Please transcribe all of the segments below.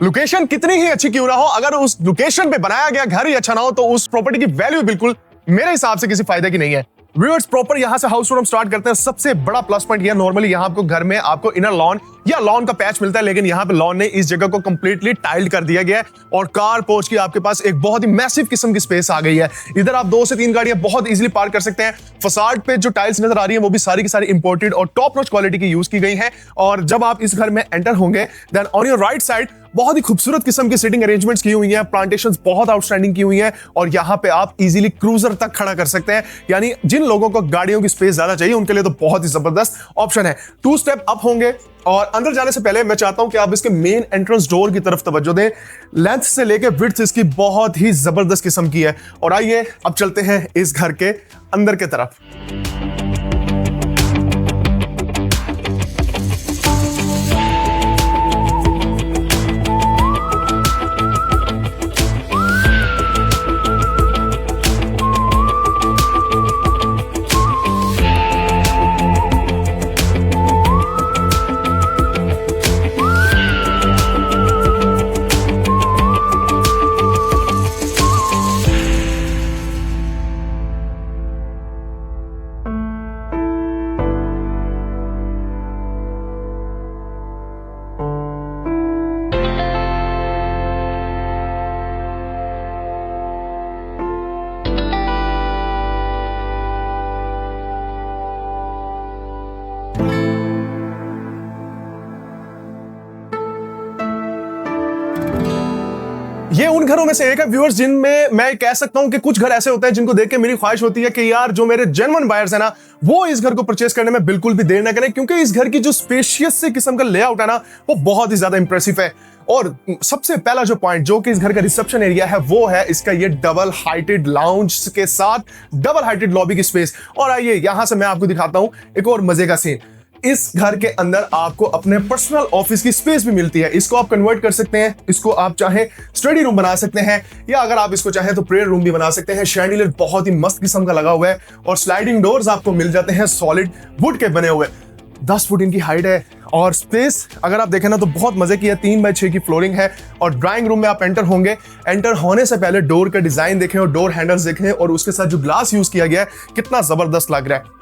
Location कितनी ही अच्छी क्यों ना हो, अगर उस लोकेशन पे बनाया गया घर ही अच्छा ना हो तो उस प्रॉपर्टी की वैल्यू बिल्कुल मेरे हिसाब से किसी फायदे की नहीं है। व्यूअर्स, प्रॉपर यहां से हाउस टूर हम स्टार्ट करते हैं। सबसे बड़ा प्लस पॉइंट यह, नॉर्मली यहां आपको घर में आपको इनर लॉन या लॉन का पैच मिलता है, लेकिन यहां पे लॉन ने इस जगह को कंप्लीटली टाइल्ड कर दिया गया है और कार पोर्च की आपके पास एक बहुत ही मैसिव किस्म की स्पेस आ गई है। इधर आप 2 से 3 गाड़ियां बहुत इजीली पार्क कर सकते हैं। फसाड पे जो टाइल्स नजर आ रही है वो भी सारी की सारी इंपोर्टेड और टॉप नॉच क्वालिटी की यूज की गई है। और जब आप इस घर में एंटर होंगे then on your right side बहुत ही खूबसूरत किस्म की सीटिंग अरेंजमेंट्स की हुई हैं, प्लांटेशंस बहुत आउटस्टैंडिंग की हुई हैं और यहां पे आप इजीली क्रूजर तक खड़ा कर सकते हैं। यानी जिन लोगों को गाड़ियों की स्पेस ज्यादा चाहिए उनके लिए तो बहुत ही जबरदस्त ऑप्शन है। 2 स्टेप अप होंगे और अंदर जाने से पहले मैं चाहता हूं कि आप इसके मेन एंट्रेंस डोर की तरफ तवज्जो दें। लेंथ से लेकर विड्थ इसकी बहुत ही जबरदस्त किस्म की है। और आइए अब चलते हैं इस घर के अंदर की तरफ। ये उन घरों में से एक है व्यूअर्स जिनमें मैं कह सकता हूं कि कुछ घर ऐसे होते हैं जिनको देख के मेरी ख्वाहिश होती है कि यार जो मेरे जेन्युइन बायर्स है ना वो इस घर को परचेस करने में बिल्कुल भी देर ना करें, क्योंकि इस घर की जो स्पेशियस से किस्म का लेआउट है ना वो बहुत ही ज्यादा इंप्रेसिव है। और सबसे पहला जो पॉइंट जो कि इस घर का रिसेप्शन एरिया है वो है इसका ये डबल हाइटेड लाउंज के साथ डबल हाइटेड लॉबी की स्पेस। और आइए यहां से मैं आपको दिखाता हूं एक और मजे का सीन। इस घर के अंदर आपको अपने पर्सनल ऑफिस की स्पेस भी मिलती है। इसको आप कन्वर्ट कर सकते हैं, इसको आप चाहे स्टडी रूम बना सकते हैं या अगर आप इसको चाहे तो प्रेयर रूम भी बना सकते हैं। शैंडिलियर बहुत ही मस्त किस्म का लगा हुआ है और स्लाइडिंग डोर्स आपको मिल जाते हैं सॉलिड वुड के बने हुए। 10 फुट इनकी हाइट है और स्पेस अगर आप देखें ना तो बहुत मजे की है। 3x6 की फ्लोरिंग है और ड्राइंग रूम में आप एंटर होंगे। एंटर होने से पहले डोर का डिजाइन देखें और डोर हैंडल्स देखें और उसके साथ जो ग्लास यूज किया गया है कितना जबरदस्त लग रहा है।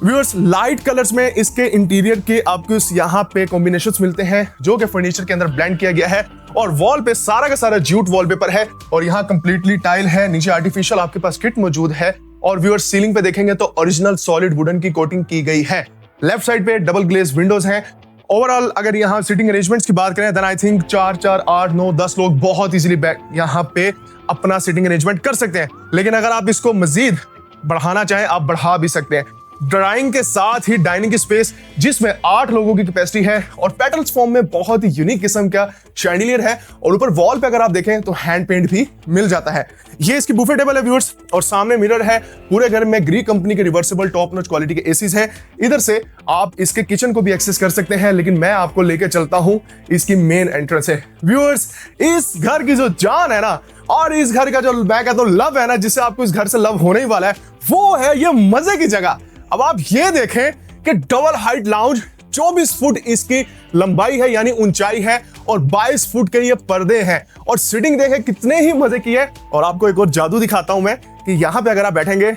व्यूअर्स, लाइट कलर्स में इसके इंटीरियर के आपको यहाँ पे कॉम्बिनेशंस मिलते हैं जो कि फर्नीचर के अंदर ब्लेंड किया गया है। और वॉल पे सारा का सारा ज्यूट वॉलपेपर है और यहाँ कंप्लीटली टाइल है, नीचे आर्टिफिशियल आपके पास किट मौजूद है। और व्यूअर्स, सीलिंग पे देखेंगे तो ओरिजिनल सॉलिड वुडन की कोटिंग की गई है। लेफ्ट साइड पे डबल ग्लेज विंडोज हैं। ओवरऑल अगर यहाँ सीटिंग अरेंजमेंट्स की बात करें देन आई थिंक 4, 8, 9, 10 लोग बहुत इजीली यहाँ पे अपना सीटिंग अरेंजमेंट कर सकते हैं। लेकिन अगर आप इसको मजीद बढ़ाना चाहें आप बढ़ा भी सकते हैं। ड्राइंग के साथ ही डाइनिंग की स्पेस जिसमें 8 लोगों की कैपेसिटी है और पेटल्स फॉर्म में बहुत ही यूनिक किस्म का शैंडिलियर है। और ऊपर वॉल पे अगर आप देखें तो हैंड पेंट भी मिल जाता है। ये इसकी बुफे टेबल है व्यूअर्स और सामने मिरर है। पूरे घर में ग्री कंपनी के रिवर्सिबल टॉप नॉच क्वालिटी के एसीज हैं। इधर से आप इसके किचन को भी एक्सेस कर सकते हैं, लेकिन मैं आपको लेकर चलता हूं इसकी मेन एंट्रेंस है। व्यूअर्स, इस घर की जो जान है ना और इस घर का जो मैं कहता हूं लव है ना, जिससे आपको इस घर से लव होने ही वाला है, वो है ये मजे की जगह। अब आप ये देखें कि डबल हाइट लाउंज 24 फुट इसकी लंबाई है यानी ऊंचाई है और 22 फुट के ये पर्दे हैं और सीटिंग देखें कितने ही मजे की है। और आपको एक और जादू दिखाता हूं मैं कि यहां पे अगर आप बैठेंगे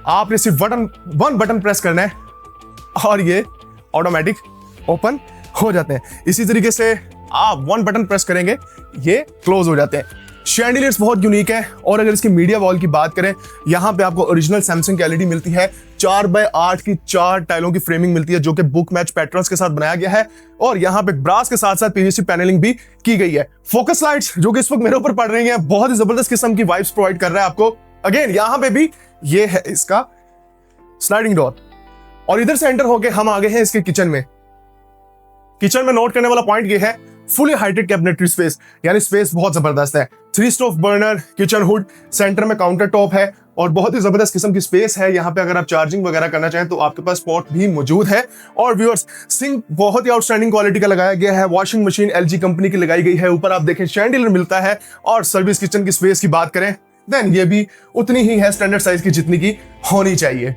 आपने सिर्फ वन बटन प्रेस करना है और ये ऑटोमेटिक ओपन हो जाते हैं। इसी तरीके से आप 1 बटन प्रेस करेंगे ये क्लोज हो जाते हैं। शैंडिलियर्स बहुत यूनिक है और अगर इसकी मीडिया वॉल की बात करें यहां पे आपको ओरिजिनल सैमसंग की एलईडी मिलती है। 4x8 की 4 टाइलों की फ्रेमिंग मिलती है जो कि बुक मैच पैटर्न्स के साथ बनाया गया है और यहां पे ब्रास के साथ साथ पीवीसी पैनलिंग भी की गई है। फोकस लाइट्स जो कि इस वक्त मेरे ऊपर पड़ रही हैं बहुत ही जबरदस्त किस्म की वाइब्स प्रोवाइड कर रहा है आपको। अगेन यहां पे भी ये है इसका स्लाइडिंग डोर और इधर से एंटर होके हम आ गए हैं इसके किचन में। किचन में नोट करने वाला पॉइंट ये है फुली हाइटेड कैबिनेटरी स्पेस, यानी स्पेस बहुत जबरदस्त है। 3 stove burner, kitchen hood, centre में काउंटर टॉप है और बहुत ही जबरदस्त किस्म की स्पेस है। यहाँ पे अगर आप चार्जिंग वगैरह करना चाहें तो आपके पास स्पॉट भी मौजूद है। और व्यूअर्स, सिंक बहुत ही आउटस्टैंडिंग क्वालिटी का लगाया गया है। वॉशिंग मशीन एलजी कंपनी की लगाई गई है। ऊपर आप देखें शैंडिलियर मिलता है और सर्विस किचन की स्पेस की बात करें देन ये भी उतनी ही है स्टैंडर्ड साइज की जितनी की होनी चाहिए।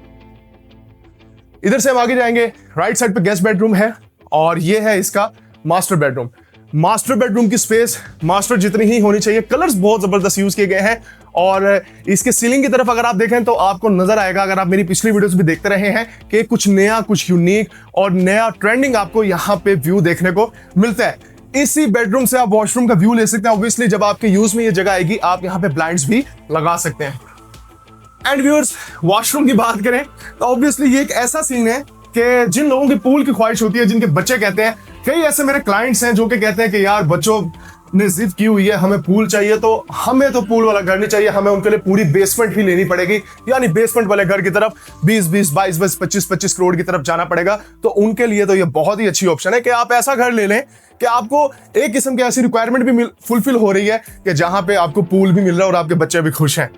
इधर से हम आगे जाएंगे, राइट साइड पे गेस्ट बेडरूम है और ये है इसका मास्टर बेडरूम की स्पेस मास्टर जितनी ही होनी चाहिए। कलर्स बहुत जबरदस्त यूज किए गए हैं और इसके सीलिंग की तरफ अगर आप देखें तो आपको नजर आएगा, अगर आप मेरी पिछली वीडियोस भी देखते रहे हैं, कि कुछ नया, कुछ यूनिक और नया ट्रेंडिंग आपको यहाँ पे व्यू देखने को मिलता है। इसी बेडरूम से आप वॉशरूम का व्यू ले सकते हैं। ऑब्वियसली जब आपके यूज में ये जगह आएगी आप यहाँ पे ब्लाइंड्स भी लगा सकते हैं। एंड व्यूअर्स, वॉशरूम की बात करें तो ऑब्वियसली ये एक ऐसा सीन है कि जिन लोगों की पूल की ख्वाहिश होती है, जिनके बच्चे कहते हैं, कई ऐसे मेरे क्लाइंट्स हैं जो कि कहते हैं कि यार बच्चों ने जिद की हुई है, हमें पूल चाहिए, तो हमें तो पूल वाला घर नहीं चाहिए, हमें उनके लिए पूरी बेसमेंट ही लेनी पड़ेगी, यानी बेसमेंट वाले घर की तरफ 20-20, 22-22, 25-25 करोड़ की तरफ जाना पड़ेगा। तो उनके लिए तो ये बहुत ही अच्छी ऑप्शन है कि आप ऐसा घर ले लें कि आपको एक किस्म की ऐसी रिक्वायरमेंट भी फुलफिल हो रही है कि जहां पे आपको पूल भी मिल रहा है और आपके बच्चे भी खुश हैं।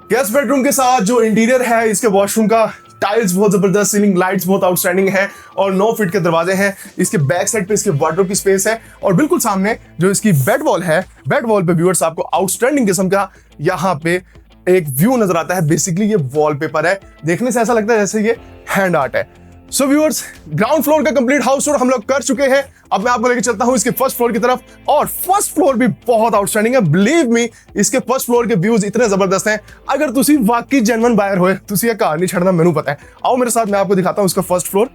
गेस्ट बेडरूम के साथ जो इंटीरियर है इसके वॉशरूम का, टाइल्स बहुत जबरदस्त, सीलिंग लाइट्स बहुत आउटस्टैंडिंग है और 9 फीट के दरवाजे हैं। इसके बैक साइड पे इसके वार्डरोब की स्पेस है और बिल्कुल सामने जो इसकी बेड वॉल है, बेड वॉल पे व्यूअर्स आपको आउटस्टैंडिंग किस्म का यहाँ पे एक व्यू नजर आता है। बेसिकली ये वॉलपेपर है, देखने से ऐसा लगता है जैसे ये हैंड आर्ट है। सो व्यूअर्स, ग्राउंड फ्लोर का कंप्लीट हाउस टूर हम लोग कर चुके हैं। अब मैं आपको लेकर चलता हूं इसके फर्स्ट फ्लोर की तरफ और फर्स्ट फ्लोर भी बहुत आउटस्टैंडिंग है। बिलीव मी, इसके फर्स्ट फ्लोर के व्यूज इतने जबरदस्त हैं, अगर तुसी वाकई जेन्युइन बायर होए तुसी ये कार नहीं छड़ना, मैनू पता है। आओ मेरे साथ, मैं आपको दिखाता हूं इसका फर्स्ट फ्लोर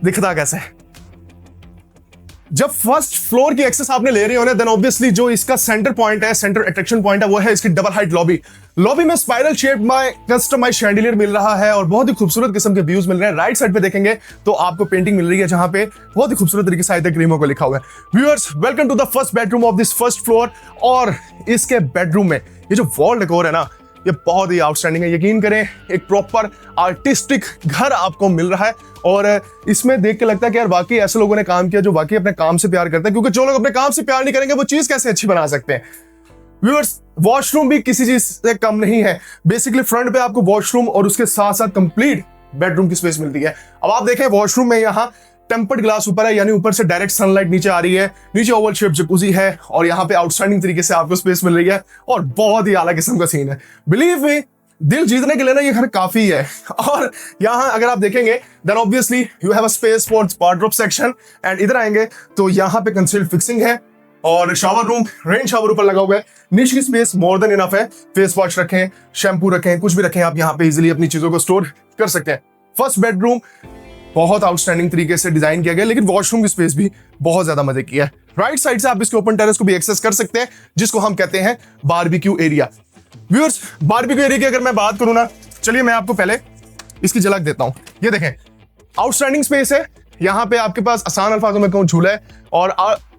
दिखता कैसे है। जब फर्स्ट फ्लोर की एक्सेस आपने ले रहे हो ना, देन ऑब्वियसली जो इसका सेंटर पॉइंट है, सेंटर अट्रैक्शन पॉइंट है, वो है इसकी डबल हाइट लॉबी में स्पाइरल शेप में कस्टमाइज शैंडिलियर मिल रहा है और बहुत ही खूबसूरत किस्म के व्यूज मिल रहे हैं। राइट साइड पे देखेंगे तो आपको पेंटिंग मिल रही है जहां पे बहुत ही खूबसूरत तरीके से आयत क्रीमों को लिखा हुआ है। Viewers, welcome to the first bedroom of this first floor. और इसके बेडरूम में ये जो वॉल डेकोर है ना, ये बहुत ही आउटस्टैंडिंग है। यकीन करें, एक प्रॉपर आर्टिस्टिक घर आपको मिल रहा है और इसमें देख के लगता है कि यार वाकई ऐसे लोगों ने काम किया जो वाकई अपने काम से प्यार करते हैं, क्योंकि जो लोग अपने काम से प्यार नहीं करेंगे वो चीज कैसे अच्छी बना सकते हैं। व्यूअर्स, वॉशरूम भी किसी चीज से कम नहीं है। बेसिकली फ्रंट पे आपको वॉशरूम और उसके साथ साथ कंप्लीट बेडरूम की स्पेस मिलती है। अब आप देखें वॉशरूम में यहाँ टेम्पर्ड ग्लास ऊपर है, यानी ऊपर से डायरेक्ट सनलाइट नीचे आ रही है, नीचे ओवल शेप जकूजी है और यहाँ पे आउटस्टैंडिंग तरीके से आपको स्पेस मिल रही है और बहुत ही आला किस्म का सीन है। बिलीव मी, दिल जीतने के लिए ना ये घर काफी है। और यहाँ अगर आप देखेंगे then obviously you have a space for wardrobe section and इधर आएंगे तो यहाँ पे कंसील्ड फिक्सिंग है और शावर रूम, रेन शावर ऊपर लगा हुआ है। नीचे की स्पेस मोर देन इनफ है, फेस वॉश रखें, शैम्पू रखें, कुछ भी रखें, आप यहाँ पे इजीली अपनी चीजों को स्टोर कर सकते हैं। फर्स्ट बेडरूम बहुत आउटस्टैंडिंग तरीके से डिजाइन किया गया, लेकिन वॉशरूम की स्पेस भी बहुत ज्यादा मजे की है। राइट साइड से आप इसके ओपन टेरेस को भी एक्सेस कर सकते हैं, जिसको हम कहते हैं barbecue area. Viewers, barbecue area की अगर मैं बात करूं ना, चलिए मैं आपको पहले इसकी झलक देता हूं। ये देखें, आउटस्टैंडिंग स्पेस है। यहाँ पे आपके पास आसान अल्फाजों में कहूं झूला है और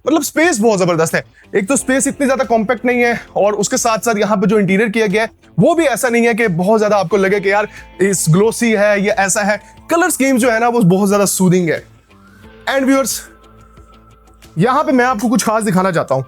मतलब स्पेस बहुत जबरदस्त है। एक तो स्पेस इतनी ज्यादा कॉम्पैक्ट नहीं है और उसके साथ साथ यहाँ पे जो इंटीरियर किया गया है वो भी ऐसा नहीं है कि बहुत ज्यादा आपको लगे कि यार इस ग्लोसी है, ये ऐसा है। कलर स्कीम जो है ना वो बहुत ज्यादा सूदिंग है। एंड व्यूअर्स, यहाँ पे मैं आपको कुछ खास दिखाना चाहता हूँ।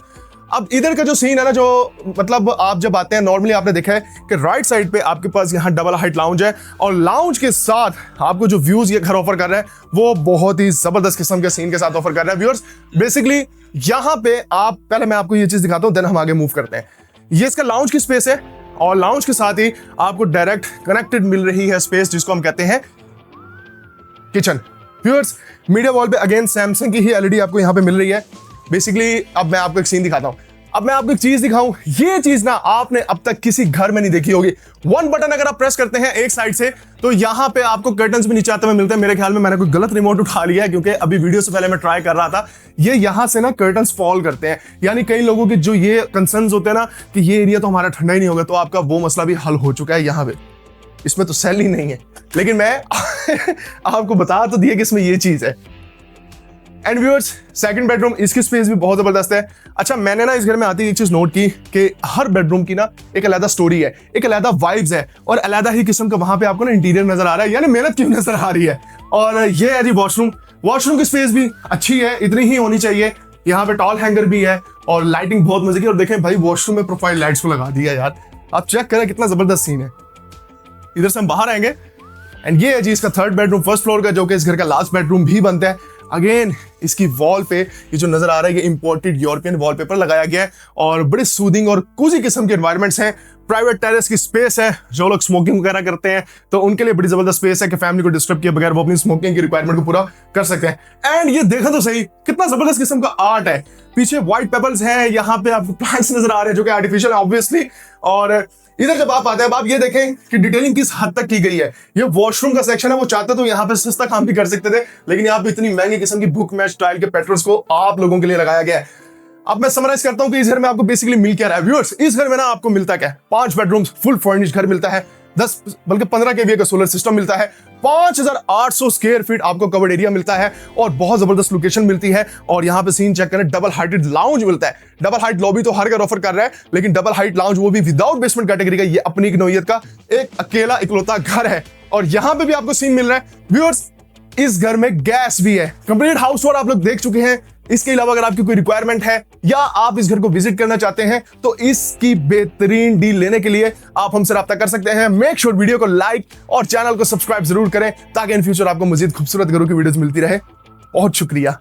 अब इधर का जो सीन है ना, जो मतलब आप जब आते हैं नॉर्मली आपने देखा है कि राइट साइड पे आपके पास यहाँ डबल हाइट लाउंज है और लाउंज के साथ आपको जो व्यूज ये घर ऑफर कर रहा है वो बहुत ही जबरदस्त किस्म के सीन के साथ ऑफर कर रहा है। व्यूअर्स, बेसिकली यहाँ पे आप, पहले मैं आपको ये चीज दिखाता हूँ देन हम आगे मूव करते हैं। ये इसका लाउंज की स्पेस है और लाउंज के साथ ही आपको डायरेक्ट कनेक्टेड मिल रही है स्पेस जिसको हम कहते हैं किचन। व्यूअर्स, मीडिया वॉल पे अगेन सैमसंग की ही एलईडी आपको यहाँ पे मिल रही है। बेसिकली अब मैं आपको एक सीन दिखाता हूं। अब मैं आपको एक चीज दिखाऊं, ये चीज ना आपने अब तक किसी घर में नहीं देखी होगी। वन बटन अगर आप प्रेस करते हैं एक साइड से तो यहां पे आपको कर्टन्स भी नीचे आते हुए मिलते हैं। मेरे ख्याल में मैंने कोई गलत रिमोट उठा लिया है क्योंकि अभी वीडियो से पहले मैं ट्राई कर रहा था। ये यहां से ना कर्टन्स फॉल करते हैं, यानी कई लोगों के जो ये कंसर्न्स होते हैं ना कि ये एरिया तो हमारा ठंडा ही नहीं होगा, तो आपका वो मसला भी हल हो चुका है। यहाँ पे इसमें तो सेल ही नहीं है, लेकिन मैं आपको बता तो दिया कि इसमें ये चीज है। एंड व्यूअर्स, सेकंड बेडरूम, इसकी स्पेस भी बहुत जबरदस्त है। अच्छा, मैंने ना इस घर में आती एक चीज नोट की कि हर बेडरूम की ना एक अलग स्टोरी है, एक अलग वाइब्स है और अलग ही किस्म का वहां पे आपको ना इंटीरियर नजर आ रहा है, यानी मेहनत क्यों नजर आ रही है। और ये है जी वॉशरूम की स्पेस भी अच्छी है, इतनी ही होनी चाहिए। यहाँ पे टॉल हैंगर भी है और लाइटिंग बहुत मजे की। और देखें भाई, वॉशरूम में प्रोफाइल लाइट्स को लगा दिया यार, आप चेक करें कितना जबरदस्त सीन है। इधर से हम बाहर आएंगे एंड ये है जी इसका थर्ड बेडरूम फर्स्ट फ्लोर का, जो कि इस घर का लास्ट बेडरूम भी बनता है। अगेन इसकी वॉल पे ये जो नजर आ रहा है ये इंपोर्टेड यूरोपियन वॉलपेपर लगाया गया है और बड़े सूदिंग और कोजी किस्म के एनवायरनमेंट्स हैं। प्राइवेट टेरेस की स्पेस है। जो लोग स्मोकिंग वगैरह करते हैं तो उनके लिए बड़ी जबरदस्त स्पेस है कि फैमिली को डिस्टर्ब किए बगैर वो अपनी स्मोकिंग की रिक्वायरमेंट को पूरा कर सकते हैं। एंड ये देखा तो सही कितना जबरदस्त किस्म का आर्ट है। पीछे व्हाइट पेबल्स है, यहाँ पे आपको प्लांट्स नजर आ रहे हैं जो कि आर्टिफिशियल है ऑब्वियसली। और इधर जब आप आते हैं आप ये देखें कि डिटेलिंग किस हद तक की गई है। ये वॉशरूम का सेक्शन है, वो चाहते तो यहाँ पे सस्ता काम भी कर सकते थे, लेकिन यहाँ पे इतनी महंगी किस्म की बुक मैच स्टाइल के पेट्रोल्स को आप लोगों के लिए लगाया गया है। अब मैं समराइज करता हूं कि इस घर में आपको बेसिकली मिल क्या रहा है। व्यूअर्स, इस घर में ना आपको मिलता क्या है, 5 बेडरूम्स फुल फर्निश्ड घर मिलता है, 10 बल्कि 15 केवीए का सोलर सिस्टम मिलता है, 5800 स्क्वायर फीट आपको कवर्ड एरिया मिलता है और बहुत जबरदस्त लोकेशन मिलती है। और यहाँ पे सीन चेक करें, डबल हाइटेड लाउंज मिलता है। डबल हाइट लॉबी तो हर घर ऑफर कर रहा है, लेकिन डबल हाइट लाउंज वो भी विदाउट बेसमेंट कैटेगरी का, ये अपनी एक नौयत का एक अकेला इकलौता घर है। और यहाँ पे भी आपको सीन मिल रहा है। व्यूअर्स, इस घर में गैस भी है। कंप्लीट हाउस टूर आप लोग देख चुके हैं। इसके अलावा अगर आपकी कोई रिक्वायरमेंट है या आप इस घर को विजिट करना चाहते हैं तो इसकी बेहतरीन डील लेने के लिए आप हमसे राब्ता कर सकते हैं। मेक श्योर वीडियो को लाइक और चैनल को सब्सक्राइब जरूर करें ताकि इन फ्यूचर आपको मजीद खूबसूरत घरों की वीडियोस मिलती रहे। बहुत शुक्रिया।